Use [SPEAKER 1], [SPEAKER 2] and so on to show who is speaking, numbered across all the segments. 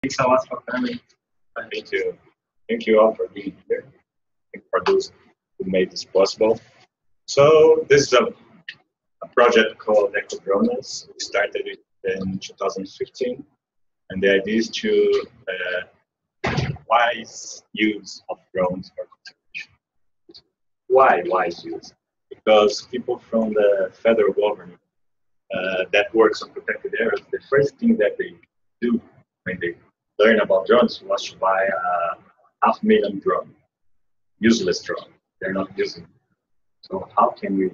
[SPEAKER 1] Thanks a lot for coming.
[SPEAKER 2] Thank you. Thank you all for being here. Thank you for those who made this possible. So this is a project called EcoDrones. We started it in 2015, and the idea is to wise use of drones for conservation. Why wise use? Because people from the federal government that works on protected areas, the first thing that they do when they learn about drones was to buy a $500,000 drone, useless drone. They're not using it. So how can we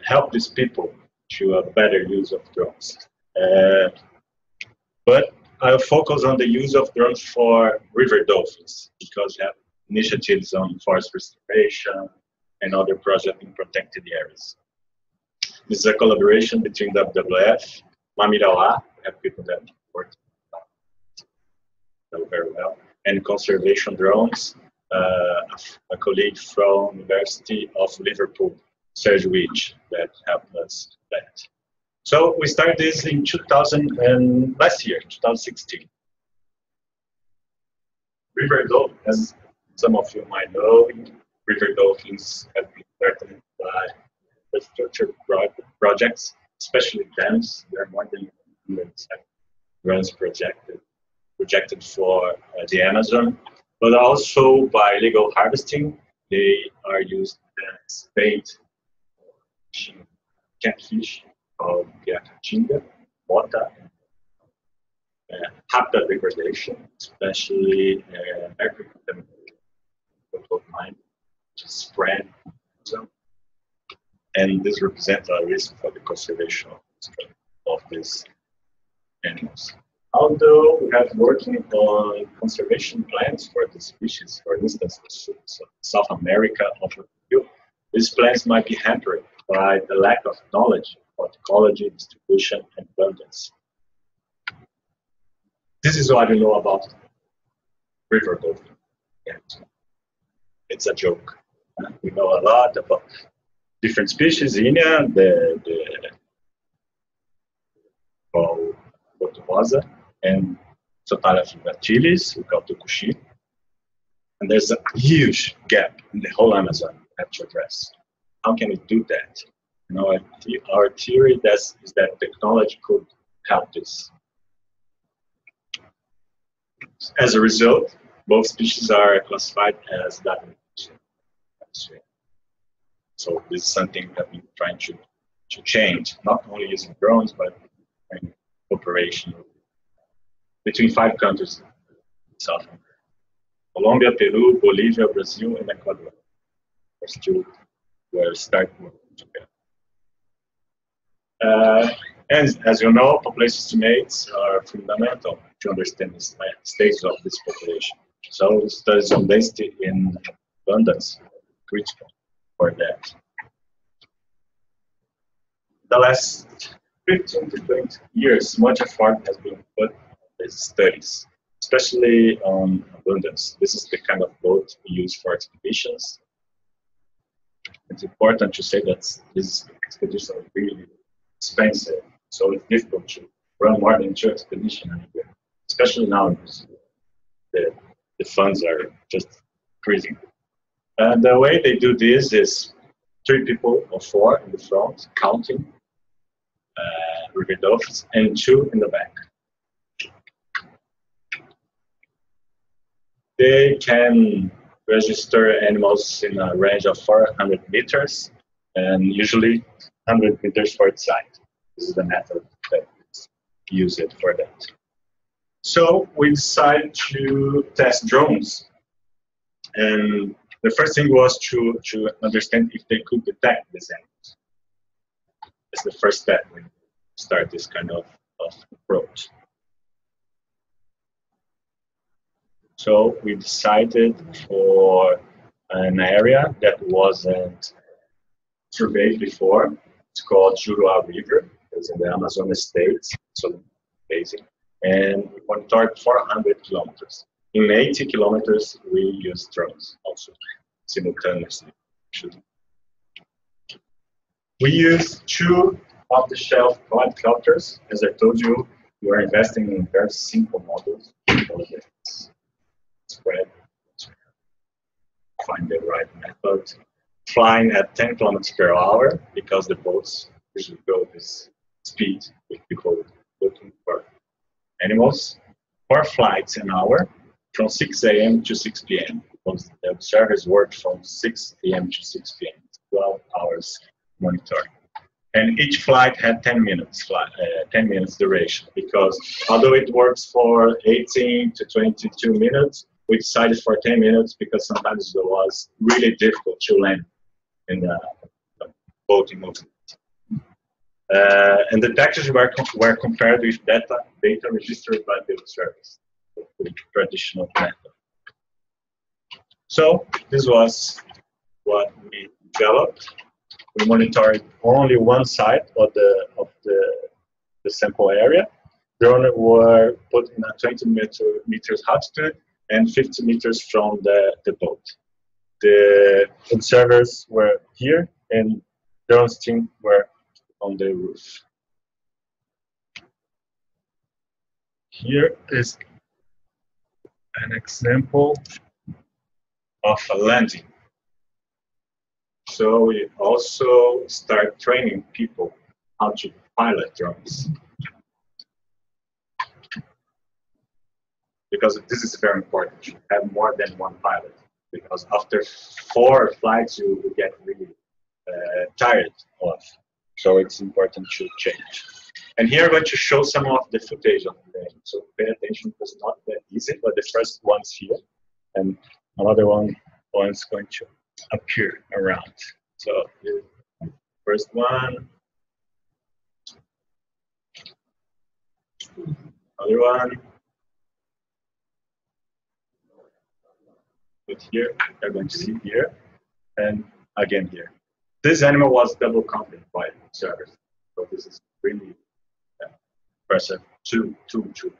[SPEAKER 2] help these people to a better use of drones? But I'll focus on the use of drones for river dolphins, because we have initiatives on forest restoration and other projects in protected areas. This is a collaboration between WWF, Mamirawa, we have people that work very well, and conservation drones, a colleague from University of Liverpool, Serge Witch, that helped us with that. So we started this in last year, 2016. River dolphins, as some of you might know, river dolphins have been threatened by infrastructure projects, especially dams. There are more than 107 runs projected for the Amazon, but also by illegal harvesting. They are used as bait for catfish called Caatinga, Mota, habitat degradation, especially mercury contamination, which is spread. And this represents a risk for the conservation of these animals. Although we have working on conservation plans for the species, for instance, South America, these plans might be hampered by the lack of knowledge about ecology, distribution, and abundance. This is what I know about river dolphin. It's a joke. We know a lot about different species, the Botumosa, and Sotalia fibratilis, we call Tucuxi. And there's a huge gap in the whole Amazon we have to address. How can we do that? You know, our theory is that technology could help this. As a result, both species are classified as that. So this is something that we're trying to change, not only using drones, but in cooperation between 5 countries in South America: Colombia, Peru, Bolivia, Brazil, and Ecuador. We're starting working together. And as you know, population estimates are fundamental to understand the stage of this population. So studies on density in abundance are critical for that. The last 15 to 20 years, much effort has been put on these studies, especially on abundance. This is the kind of boat we use for expeditions. It's important to say that these expeditions are really expensive, so it's difficult to run more than 2 expeditions a year, especially now. The funds are just increasing. And the way they do this is 3 people or 4 in the front, counting river dolphins, and 2 in the back. They can register animals in a range of 400 meters, and usually 100 meters for its side. This is the method that is used for that. So we decided to test drones, and the first thing was to understand if they could detect these animals. It's the first step when you start this kind of approach. So we decided for an area that wasn't surveyed before. It's called Juruá River. It's in the Amazon state, so basin. And we monitored 400 kilometers. In 80 kilometers, we use drones also simultaneously. We use 2 off-the-shelf quadcopters. As I told you, we are investing in very simple models. spread, find the right method. Flying at 10 kilometers per hour because the boats usually go this speed with people looking for animals. 4 flights an hour from 6 a.m. to 6 p.m. because the observers work from 6 a.m. to 6 p.m. 12 hours monitoring. And each flight had 10 minutes, 10 minutes duration because although it works for 18 to 22 minutes, we decided for 10 minutes because sometimes it was really difficult to land in the boating movement. And the detectors were compared with data registered by the observers, the traditional method. So this was what we developed. We monitored only one side of the sample area. Drones were put in a 20 meters altitude and 50 meters from the boat. The observers were here and drones team were on the roof. Here is an example of a landing. So we also start training people how to pilot drones. Because this is very important, you have more than one pilot. Because after 4 flights, you will get really tired of. So it's important to change. And here I'm going to show some of the footage of the game. So pay attention, because it's not that easy, but the first one's here. And another one's going to appear around. So the first one. Another one. But here, you're going to see here, and again here. This animal was double counted by observers. So this is really impressive to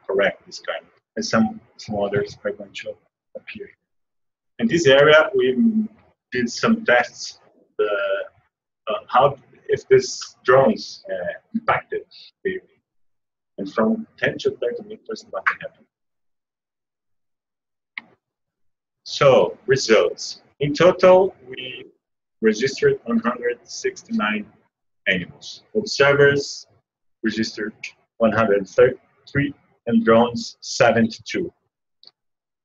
[SPEAKER 2] correct this kind. And some others are going to appear. In this area, we did some tests how if these drones impacted the, and from 10 to 30 meters, nothing happened. So results. In total, we registered 169 animals. Observers registered 133 and drones 72.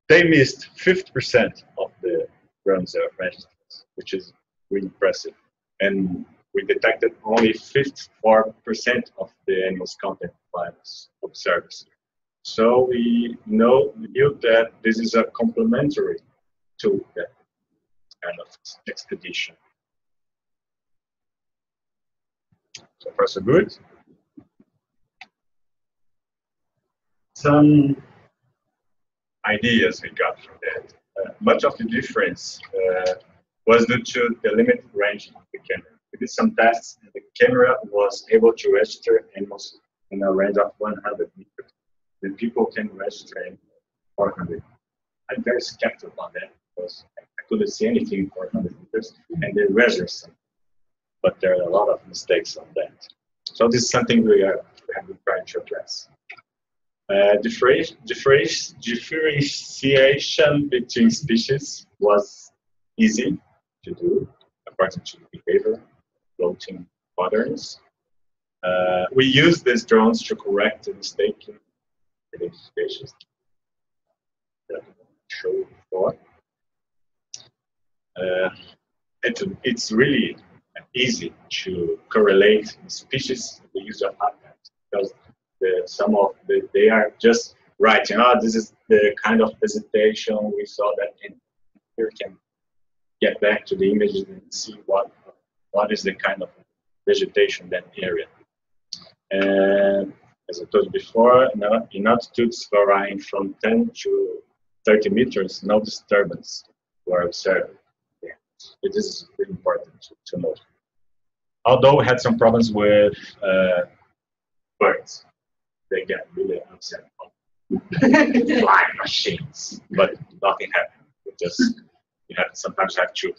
[SPEAKER 2] They missed 50% of the drones registered, which is really impressive. And we detected only 54% of the animals counted by observers. So we knew that this is a complementary to that kind of expedition. So far, so good. Some ideas we got from that. Much of the difference was due to the limited range of the camera. We did some tests, and the camera was able to register animals in a range of 100 meters. The people can register in 400. I'm very skeptical on that because I couldn't see anything 400 meters, and they register some. But there are a lot of mistakes on that. So this is something we have been trying to address. Differentiation between species was easy to do according to behavior, floating patterns. We used these drones to correct the mistaken identifications that I showed before. It's really easy to correlate species with the use of habitat because they are just writing, this is the kind of vegetation we saw that, and here can get back to the images and see what is the kind of vegetation in that area. And as I told you before, in altitudes varying from 10 to 30 meters, no disturbance were observed. Yeah. This is really important to note. Although we had some problems with birds, they get really upset. Flying machines, but nothing happened. You sometimes have to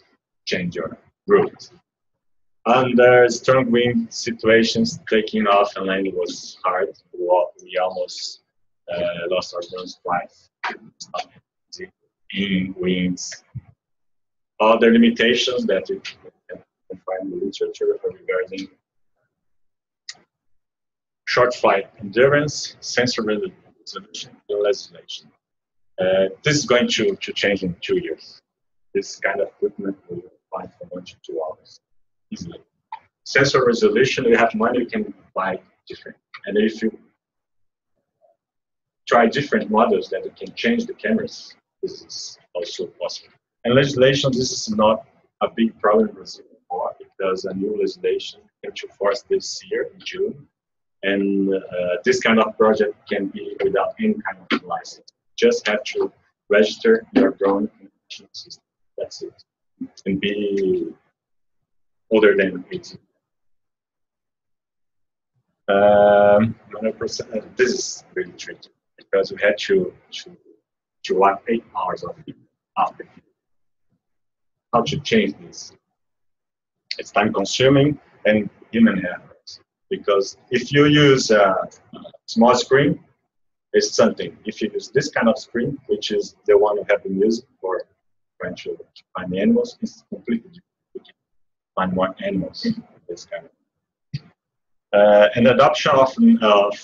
[SPEAKER 2] change your route. Under strong wind situations, taking off and landing was hard. We almost lost our drones twice. It's not easy. in winds. Other limitations that you can find in the literature regarding short flight endurance, sensor resolution, and legislation. This is going to change in 2 years. This kind of equipment will fly for 1 to 2 hours easily. Sensor resolution, you have money, you can buy different. And if you try different models that you can change the cameras, this is also possible. And legislation, this is not a big problem in Brazil anymore because a new legislation came to force this year in June. And this kind of project can be without any kind of license. Just have to register your drone system. That's it. And be older than 18. 100%. This is really tricky because we had to walk 8 hours of it after. How to change this? It's time consuming and human errors. Because if you use a small screen, it's something. If you use this kind of screen, which is the one you have been using for trying to find animals, it's completely different. You can find more animals in this kind of. And adoption of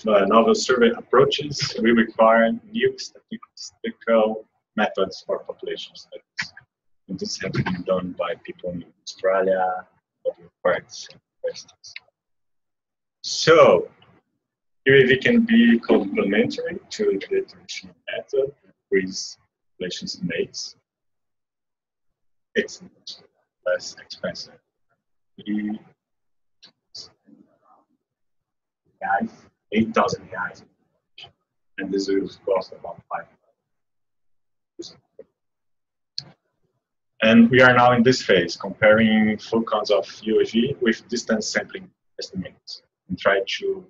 [SPEAKER 2] novel survey approaches will require new statistical methods for population studies. And this has been done by people in Australia, other parts, for instance. So, UAV can be complementary to the traditional method with population estimates. It's less expensive. Guys, 8,000 reais, and this will cost about 5,000. And we are now in this phase, comparing full counts of UAV with distance sampling estimates, and try to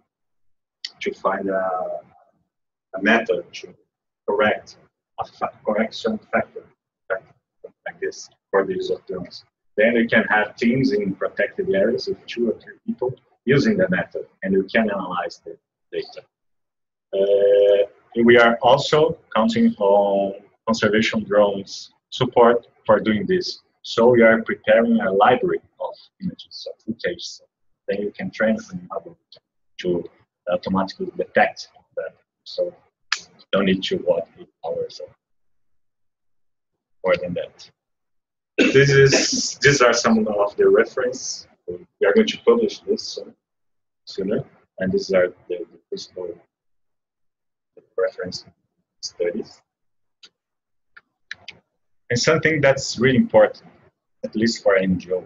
[SPEAKER 2] find a method to correct a correction factor like this for the use of drones. Then we can have teams in protected areas with 2 or 3 people using the method, and we can analyze the data. We are also counting on conservation drones support for doing this. So we are preparing a library of images, of footage. So then you can train the model to automatically detect that. So you don't need to watch 8 hours or more than that. These are some of the reference. We are going to publish this sooner, and these are the principal reference studies. And something that's really important, at least for an NGO,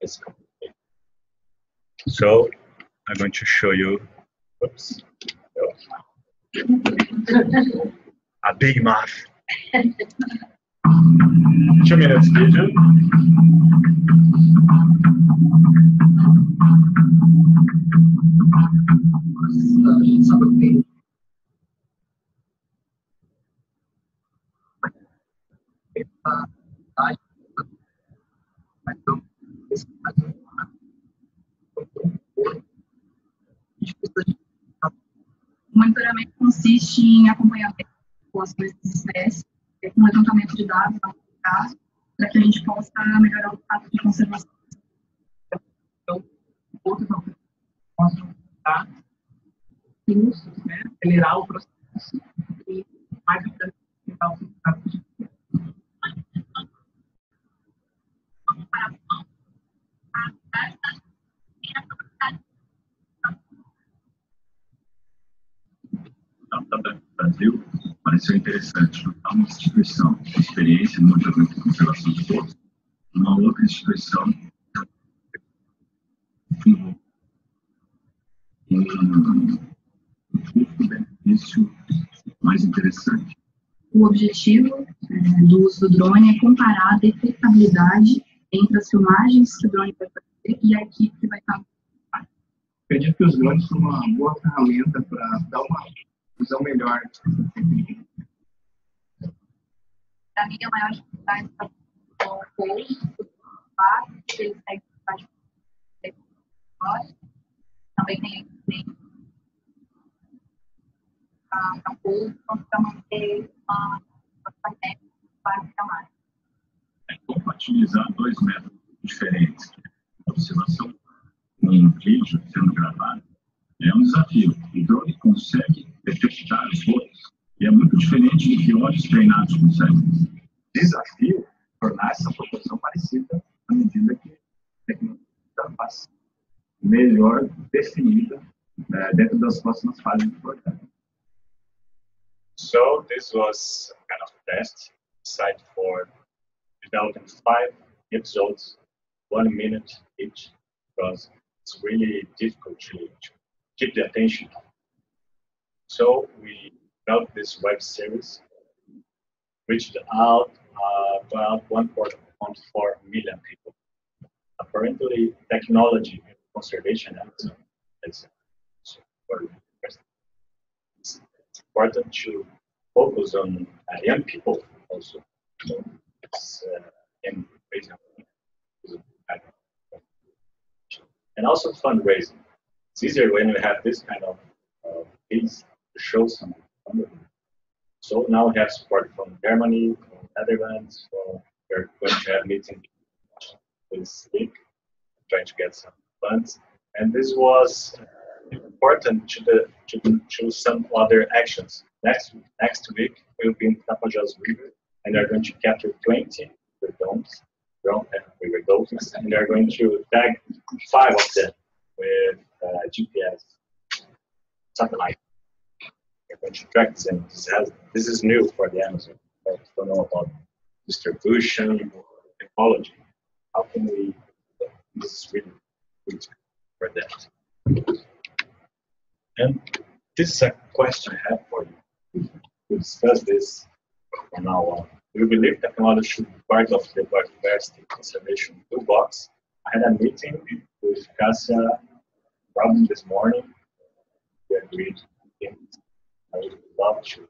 [SPEAKER 2] is complicated. So I'm going to show you, oops, a big map. 2 minutes video.
[SPEAKER 1] O monitoramento consiste em acompanhar populações das espécies, com levantamento de dados, para que a gente possa melhorar o status de conservação. Então, outros possam acelerar o processo e mais importante, tentar o resultado de
[SPEAKER 3] no Brasil, pareceu interessante juntar uma instituição com experiência no monitoramento de conservação de todos, uma outra instituição um custo-benefício mais interessante.
[SPEAKER 1] O objetivo do uso do drone é comparar a detectabilidade entre as filmagens que o drone vai fazer e a equipe que vai estar.
[SPEAKER 3] Acredito que os drones são uma boa ferramenta para dar uma visão melhor.
[SPEAKER 1] Para mim, a maior dificuldade está com o voo, que ele segue também tem a voo para manter uma vai para mais.
[SPEAKER 3] Compatibilizar dois métodos diferentes, observação com um vídeo sendo gravado, é um desafio. O drone consegue detectar as fotos e é muito diferente do que olhos treinados conseguem.
[SPEAKER 2] Desafio tornar essa proporção parecida à medida que a tecnologia passa melhor definida dentro das próximas fases do projeto. So this was kind of a test site for developing 5 episodes, 1 minute each, because it's really difficult to keep the attention. So we developed this web series, reached out about 1.4 million people. Apparently, technology and conservation is it's important to focus on young people also. And also fundraising. It's easier when we have this kind of things to show some funding. So now we have support from Germany, from Netherlands. So we're going to have meeting this week, trying to get some funds. And this was important to some other actions. Next week we'll be in Tapajós River, and they're going to capture 20 river dolphins, and they're going to tag 5 of them with GPS satellite. They're going to track them. This is new for the Amazon. I don't know about distribution or ecology. How can we? This is really good for that. And this is a question I have for you. We discuss this from now on. We believe technology should be part of the biodiversity conservation toolbox. I had a meeting with Cassia probably this morning. We agreed. I would love to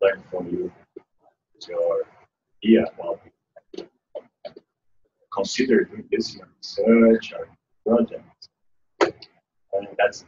[SPEAKER 2] learn from you your idea about consider doing this in research or project. And that's